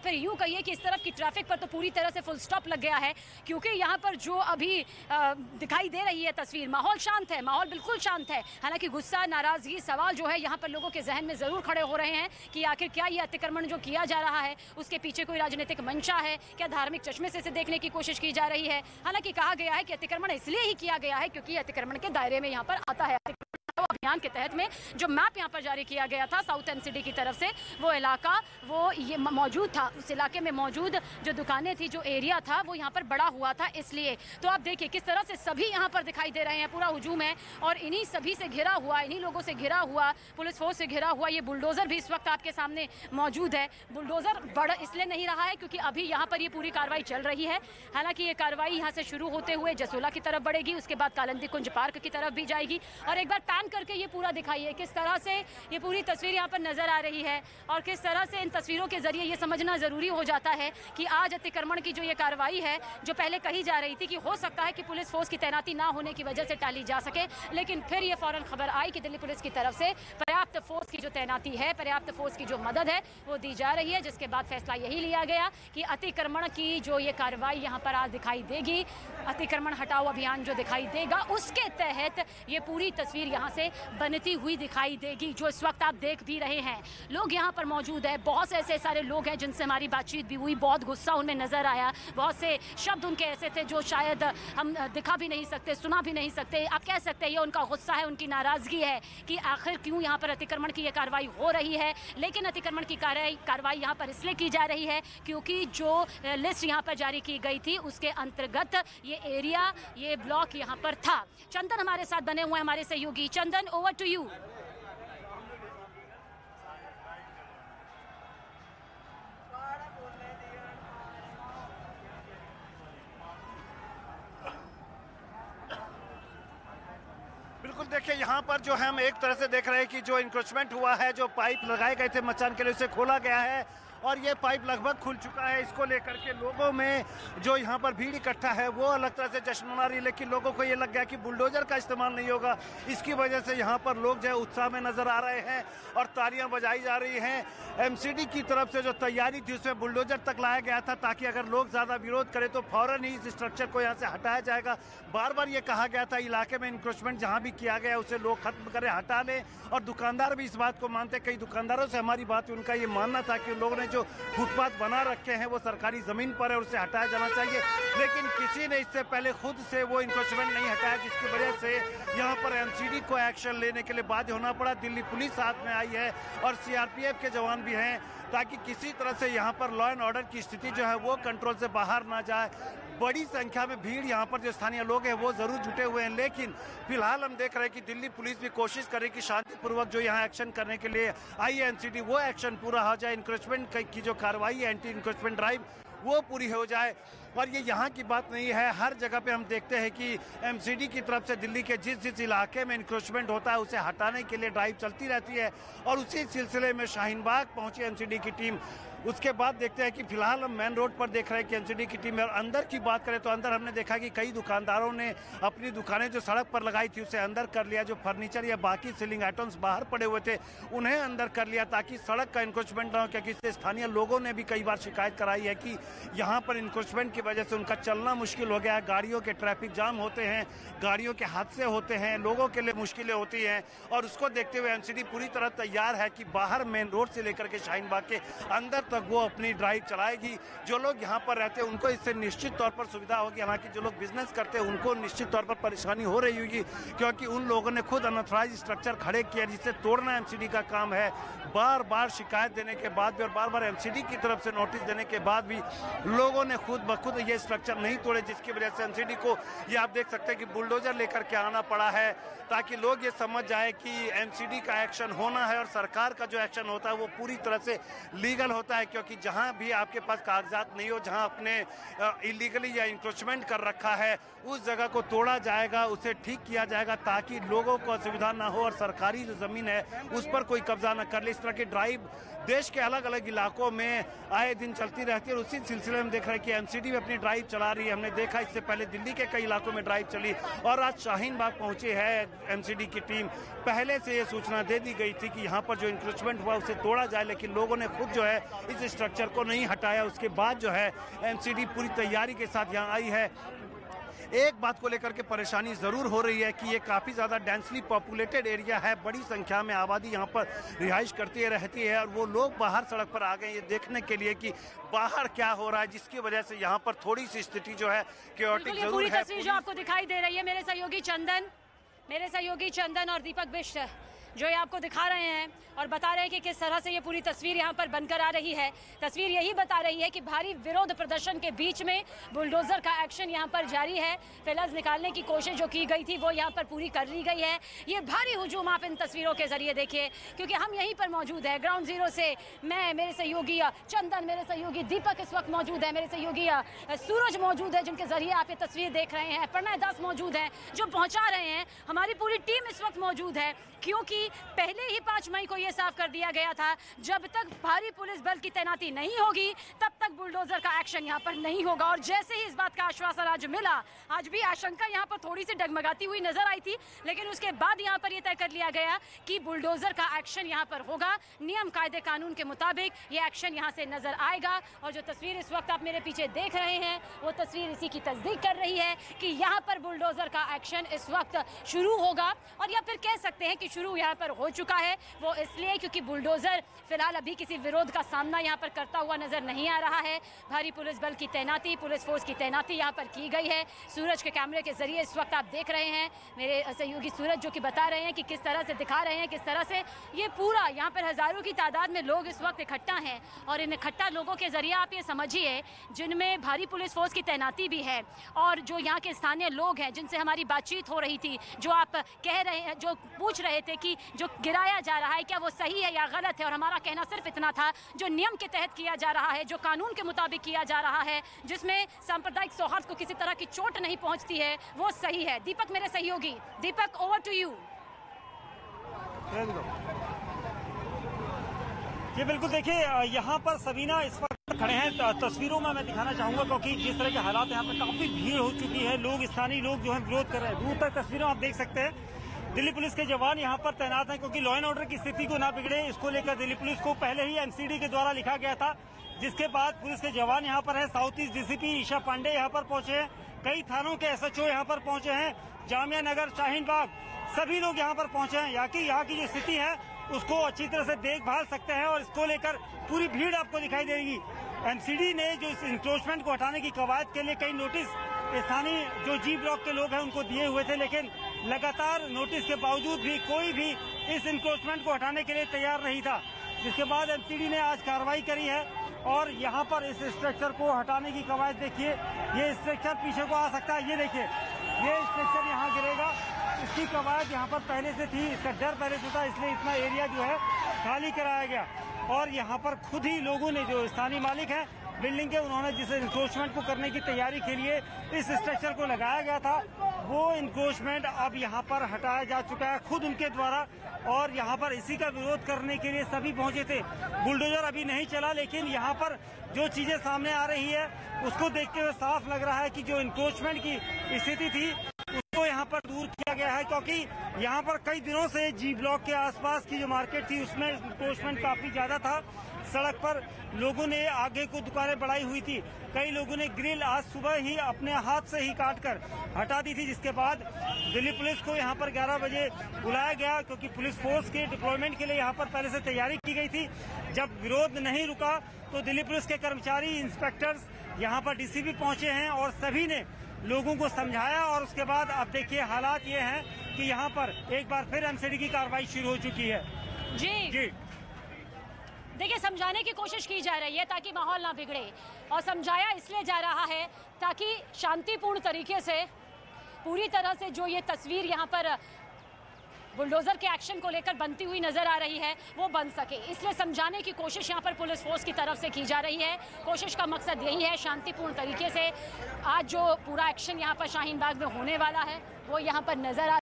फिर यूँ कहिए कि इस तरफ की ट्रैफिक पर तो पूरी तरह से फुल स्टॉप लग गया है, क्योंकि यहाँ पर जो अभी दिखाई दे रही है तस्वीर, माहौल शांत है, माहौल बिल्कुल शांत है। हालांकि गुस्सा, नाराजगी, सवाल जो है यहाँ पर लोगों के जहन में ज़रूर खड़े हो रहे हैं कि आखिर क्या ये अतिक्रमण जो किया जा रहा है उसके पीछे कोई राजनीतिक मंशा है, क्या धार्मिक चश्मे से इसे देखने की कोशिश की जा रही है। हालांकि कहा गया है कि अतिक्रमण इसलिए ही किया गया है क्योंकि अतिक्रमण के दायरे में यहाँ पर आता है। अभियान के तहत में जो मैप यहाँ पर जारी किया गया था साउथ एमसीडी की तरफ से, वो इलाका वो ये मौजूद था, उस इलाके में मौजूद जो दुकानें थी, जो एरिया था, वो यहाँ पर बड़ा हुआ था। इसलिए तो आप देखिए किस तरह से सभी यहाँ पर दिखाई दे रहे हैं, पूरा हुजूम है और इन्हीं सभी से घिरा हुआ, इन्हीं लोगों से घिरा हुआ, पुलिस फोर्स से घिरा हुआ ये बुलडोजर भी इस वक्त आपके सामने मौजूद है। बुलडोजर बड़ा इसलिए नहीं रहा है क्योंकि अभी यहाँ पर ये पूरी कार्रवाई चल रही है। हालांकि ये कार्रवाई यहाँ से शुरू होते हुए जसोला की तरफ बढ़ेगी, उसके बाद कालिंदी कुंज पार्क की तरफ भी जाएगी। और एक बार पैन करके ये पूरा दिखाइए किस तरह से ये पूरी तस्वीर यहाँ पर नजर आ रही है और किस तरह से इन तस्वीरों के जरिए ये समझना जरूरी हो जाता है कि आज अतिक्रमण की जो ये कार्रवाई है, जो पहले कही जा रही थी कि हो सकता है कि पुलिस फोर्स की तैनाती ना होने की वजह से टाली जा सके, लेकिन फिर ये फौरन खबर आई कि दिल्ली पुलिस की तरफ से पर्याप्त फोर्स की जो तैनाती है, पर्याप्त फोर्स की जो मदद है वो दी जा रही है, जिसके बाद फैसला यही लिया गया कि अतिक्रमण की जो ये कार्रवाई यहाँ पर आज दिखाई देगी, अतिक्रमण हटाओ अभियान जो दिखाई देगा, उसके तहत ये पूरी तस्वीर यहाँ से बनती हुई दिखाई देगी, जो इस वक्त आप देख भी रहे हैं। लोग यहाँ पर मौजूद है, बहुत से ऐसे सारे लोग हैं जिनसे हमारी बातचीत भी हुई, बहुत गुस्सा उनमें नजर आया, बहुत से शब्द उनके ऐसे थे जो शायद हम दिखा भी नहीं सकते, सुना भी नहीं सकते। आप कह सकते हैं ये उनका गुस्सा है, उनकी नाराजगी है कि आखिर क्यों यहाँ पर अतिक्रमण की ये कार्रवाई हो रही है। लेकिन अतिक्रमण की कार्रवाई यहाँ पर इसलिए की जा रही है क्योंकि जो लिस्ट यहाँ पर जारी की गई थी उसके अंतर्गत ये एरिया, ये ब्लॉक यहाँ पर था। चंदन हमारे साथ बने हुए हमारे सहयोगी। चंदन, ओवर टू यू। बिल्कुल, देखिए यहाँ पर जो है हम एक तरह से देख रहे हैं कि जो इंक्रोचमेंट हुआ है, जो पाइप लगाए गए थे मचान के लिए, उसे खोला गया है और ये पाइप लगभग खुल चुका है। इसको लेकर के लोगों में जो यहाँ पर भीड़ इकट्ठा है वो अलग तरह से जश्न मना रही है, लेकिन लोगों को ये लग गया कि बुलडोजर का इस्तेमाल नहीं होगा। इसकी वजह से यहाँ पर लोग जो है उत्साह में नजर आ रहे हैं और तालियां बजाई जा रही हैं। एमसीडी की तरफ से जो तैयारी थी उसमें बुलडोजर तक लाया गया था ताकि अगर लोग ज़्यादा विरोध करें तो फौरन ही इस स्ट्रक्चर को यहाँ से हटाया जाएगा। बार बार ये कहा गया था इलाके में इंक्रोचमेंट जहाँ भी किया गया उसे लोग खत्म करें, हटा लें, और दुकानदार भी इस बात को मानते। कई दुकानदारों से हमारी बात हुई, उनका ये मानना था कि उन लोगों ने जो फुटपाथ बना रखे हैं वो सरकारी जमीन पर है और उसे हटाया जाना चाहिए, लेकिन किसी ने इससे पहले खुद से वो इंक्रोचमेंट नहीं हटाया, जिसकी वजह से यहाँ पर एमसीडी को एक्शन लेने के लिए बाध्य होना पड़ा। दिल्ली पुलिस साथ में आई है और सीआरपीएफ के जवान भी हैं ताकि किसी तरह से यहाँ पर लॉ एंड ऑर्डर की स्थिति जो है वो कंट्रोल से बाहर ना जाए। बड़ी संख्या में भीड़ यहाँ पर जो स्थानीय लोग हैं वो जरूर जुटे हुए हैं, लेकिन फिलहाल हम देख रहे हैं कि दिल्ली पुलिस भी कोशिश करे कि शांतिपूर्वक जो यहाँ एक्शन करने के लिए आई है एनसीडी वो एक्शन पूरा हो जाए, इंक्रोचमेंट की जो कार्रवाई है, एंटी इंक्रोचमेंट ड्राइव वो पूरी हो जाए। और ये यहाँ की बात नहीं है, हर जगह पे हम देखते हैं कि एमसीडी की तरफ से दिल्ली के जिस जिस इलाके में इंक्रोचमेंट होता है उसे हटाने के लिए ड्राइव चलती रहती है और उसी सिलसिले में शाहीन बाग पहुंची एमसीडी की टीम। उसके बाद देखते हैं कि फिलहाल हम मेन रोड पर देख रहे हैं कि एमसीडी की टीम है। और अंदर की बात करें तो अंदर हमने देखा कि कई दुकानदारों ने अपनी दुकानें जो सड़क पर लगाई थी उसे अंदर कर लिया, जो फर्नीचर या बाकी सीलिंग आइटम्स बाहर पड़े हुए थे उन्हें अंदर कर लिया ताकि सड़क का इंक्रोचमेंट ना हो, क्योंकि इससे स्थानीय लोगों ने भी कई बार शिकायत कराई है कि यहाँ पर इंक्रोचमेंट की वजह से उनका चलना मुश्किल हो गया है, गाड़ियों के ट्रैफिक जाम होते हैं, गाड़ियों के हादसे होते हैं, लोगों के लिए मुश्किलें होती हैं। और उसको देखते हुए एमसीडी पूरी तरह तैयार है कि बाहर मेन रोड से लेकर के शाहीन बाग के अंदर तक वो अपनी ड्राइव चलाएगी। जो लोग यहाँ पर रहते हैं उनको इससे निश्चित तौर पर सुविधा होगी, हालांकि जो लोग बिजनेस करते हैं उनको निश्चित तौर पर परेशानी हो रही होगी, क्योंकि उन लोगों ने खुद अनऑथराइज स्ट्रक्चर खड़े किया जिसे तोड़ना एमसीडी का काम है। बार बार शिकायत देने के बाद भी और बार बार एमसीडी की तरफ से नोटिस देने के बाद भी लोगों ने खुद ब खुद ये स्ट्रक्चर नहीं तोड़े, जिसकी वजह से एमसीडी को ये आप देख सकते हैं कि बुलडोजर लेकर के आना पड़ा है ताकि लोग ये समझ जाए कि एमसीडी का एक्शन होना है और सरकार का जो एक्शन होता है वो पूरी तरह से लीगल होता है। क्योंकि जहां भी आपके पास कागजात नहीं हो, जहां आपने इलीगली या इंक्रोचमेंट कर रखा है, उस जगह को तोड़ा जाएगा, उसे ठीक किया जाएगा ताकि लोगों को असुविधा ना हो और सरकारी जो जमीन है उस पर कोई कब्जा न कर ले। इस तरह की ड्राइव देश के अलग अलग इलाकों में आए दिन चलती रहती है और उसी सिलसिले में देख रहे हैं कि एमसीडी में अपनी ड्राइव चला रही है। हमने देखा इससे पहले दिल्ली के कई इलाकों में ड्राइव चली और आज शाहीन बाग पहुंचे है एमसीडी की टीम। पहले से ये सूचना दे दी गई थी कि यहाँ पर जो इंक्रोचमेंट हुआ उसे तोड़ा जाए, लेकिन लोगों ने खुद जो है इस स्ट्रक्चर को नहीं हटाया। उसके बाद जो है एमसीडी पूरी तैयारी के साथ यहाँ आई है। एक बात को लेकर के परेशानी ज़रूर हो रही है कि ये काफ़ी ज़्यादा डेंसली पॉपुलेटेड एरिया है, बड़ी संख्या में आबादी यहाँ पर रिहाइश करती रहती है और वो लोग बाहर सड़क पर आ गए ये देखने के लिए कि बाहर क्या हो रहा है, जिसकी वजह से यहाँ पर थोड़ी सी स्थिति जो है क्योटिक जरूर है। पूरी तस्वीर जो आपको दिखाई दे रही है, मेरे सहयोगी चंदन और दीपक बिष्ट जो ये आपको दिखा रहे हैं और बता रहे हैं कि किस तरह से ये पूरी तस्वीर यहाँ पर बनकर आ रही है। तस्वीर यही बता रही है कि भारी विरोध प्रदर्शन के बीच में बुलडोजर का एक्शन यहाँ पर जारी है। पिलर्स निकालने की कोशिश जो की गई थी वो यहाँ पर पूरी कर ली गई है। ये भारी हुजूम आप इन तस्वीरों के जरिए देखिए, क्योंकि हम यहीं पर मौजूद है ग्राउंड जीरो से। मैं, मेरे सहयोगी चंदन, मेरे सहयोगी दीपक इस वक्त मौजूद है, मेरे सहयोगी सूरज मौजूद है जिनके जरिए आप ये तस्वीर देख रहे हैं, प्रणय दास मौजूद है जो पहुंचा रहे हैं, हमारी पूरी टीम इस वक्त मौजूद है। क्योंकि पहले ही 5 मई को यह साफ कर दिया गया था जब तक भारी पुलिस बल की तैनाती नहीं होगी तब तक बुलडोजर का एक्शन यहाँ पर नहीं होगा। और जैसे ही इस बात का आश्वासन आज मिला, आज भी आशंका यहाँ पर थोड़ी सी डगमगाती हुई नजर आई थी, लेकिन उसके बाद यहाँ पर यह तय कर लिया गया कि बुलडोजर का एक्शन यहाँ पर होगा। नियम कायदे कानून के मुताबिक ये एक्शन यहाँ से नजर आएगा। और जो तस्वीर इस वक्त आप मेरे पीछे देख रहे हैं वो तस्वीर इसी की तस्दीक कर रही है कि यहाँ पर बुलडोजर का एक्शन इस वक्त शुरू होगा। और या फिर कह सकते हैं कि शुरू यहाँ पर हो चुका है, वो इसलिए क्योंकि बुलडोजर फिलहाल अभी किसी विरोध का सामना यहाँ पर करता हुआ नजर नहीं आ रहा है। भारी पुलिस बल की तैनाती, पुलिस फोर्स की तैनाती यहाँ पर की गई है। सूरज के कैमरे के जरिए इस वक्त आप देख रहे हैं, मेरे सहयोगी सूरज जो कि बता रहे हैं कि किस तरह से दिखा रहे हैं किस तरह से ये पूरा यहाँ पर हजारों की तादाद में लोग इस वक्त इकट्ठा हैं। और इन इकट्ठा लोगों के जरिए आप ये समझिए जिनमें भारी पुलिस फोर्स की तैनाती भी है और जो यहाँ के स्थानीय लोग हैं जिनसे हमारी बातचीत हो रही थी, जो आप कह रहे हैं, जो पूछ रहे थे कि जो गिराया जा रहा है क्या वो सही है या गलत है, और हमारा कहना सिर्फ इतना था जो नियम के तहत किया जा रहा है, जो कानून के मुताबिक किया जा रहा है, जिसमें सांप्रदायिक सौहार्द को किसी तरह की चोट नहीं पहुंचती है, वो सही है। दीपक मेरे सहयोगी, दीपक ओवर टू यू। जी बिल्कुल, देखिए यहाँ पर सबीना इस वक्त खड़े हैं। तस्वीरों में मैं दिखाना चाहूंगा क्योंकि जिस तरह के हालात यहाँ पर काफी भीड़ हो चुकी है, लोग स्थानीय लोग जो है विरोध कर रहे हैं। दूर तक तस्वीरों आप देख सकते हैं, दिल्ली पुलिस के जवान यहाँ पर तैनात हैं क्योंकि लॉ एंड ऑर्डर की स्थिति को ना बिगड़े इसको लेकर दिल्ली पुलिस को पहले ही एमसीडी के द्वारा लिखा गया था, जिसके बाद पुलिस के जवान यहाँ पर है। South east DCP Isha Pandey यहाँ पर पहुंचे हैं, कई थानों के एसएचओ यहाँ पर पहुंचे हैं, जामिया नगर, शाहीन बाग, सभी लोग यहाँ पर पहुंचे हैं। यहाँ की जो स्थिति है उसको अच्छी तरह से देखभाल सकते हैं और इसको लेकर पूरी भीड़ आपको दिखाई देगी। एमसीडी ने जो इस इंक्रोचमेंट को हटाने की कवायद के लिए कई नोटिस स्थानीय जो जी ब्लॉक के लोग हैं उनको दिए हुए थे, लेकिन लगातार नोटिस के बावजूद भी कोई भी इस इंक्रोचमेंट को हटाने के लिए तैयार नहीं था, जिसके बाद एमसीडी ने आज कार्रवाई करी है और यहाँ पर इस स्ट्रक्चर को हटाने की कवायद देखिए। ये स्ट्रक्चर पीछे को आ सकता है, ये देखिए ये स्ट्रक्चर यहाँ गिरेगा, इसकी कवायद यहाँ पर पहले से थी, इसका डर पहले से था, इसलिए इतना एरिया जो है खाली कराया गया। और यहाँ पर खुद ही लोगों ने, जो स्थानीय मालिक हैं बिल्डिंग के, उन्होंने जिस इंक्रोचमेंट को करने की तैयारी के लिए इस स्ट्रक्चर को लगाया गया था वो इंक्रोचमेंट अब यहाँ पर हटाया जा चुका है खुद उनके द्वारा। और यहाँ पर इसी का विरोध करने के लिए सभी पहुंचे थे। बुलडोजर अभी नहीं चला, लेकिन यहाँ पर जो चीजें सामने आ रही है उसको देखते हुए साफ लग रहा है कि जो इंक्रोचमेंट की स्थिति थी उसको यहाँ पर दूर किया गया है, क्योंकि यहाँ पर कई दिनों से जी ब्लॉक के आसपास की जो मार्केट थी उसमें इंक्रोचमेंट काफी ज्यादा था। सड़क पर लोगों ने आगे को दुकानें बढ़ाई हुई थी, कई लोगों ने ग्रिल आज सुबह ही अपने हाथ से ही काटकर हटा दी थी, जिसके बाद दिल्ली पुलिस को यहाँ पर 11 बजे बुलाया गया क्योंकि पुलिस फोर्स के डिप्लॉयमेंट के लिए यहाँ पर पहले से तैयारी की गई थी। जब विरोध नहीं रुका तो दिल्ली पुलिस के कर्मचारी, इंस्पेक्टर्स यहाँ पर डीसीपी पहुंचे हैं और सभी ने लोगों को समझाया। और उसके बाद अब देखिए हालात ये हैं कि यहाँ पर एक बार फिर एमसीडी की कार्रवाई शुरू हो चुकी है। जी देखिए, समझाने की कोशिश की जा रही है ताकि माहौल ना बिगड़े, और समझाया इसलिए जा रहा है ताकि शांतिपूर्ण तरीके से पूरी तरह से जो ये तस्वीर यहाँ पर बुलडोजर के एक्शन को लेकर बनती हुई नजर आ रही है वो बन सके, इसलिए समझाने की कोशिश यहाँ पर पुलिस फोर्स की तरफ से की जा रही है। कोशिश का मकसद यही है शांतिपूर्ण तरीके से आज जो पूरा एक्शन यहाँ पर शाहीन बाग में होने वाला है वो यहाँ पर नजर आ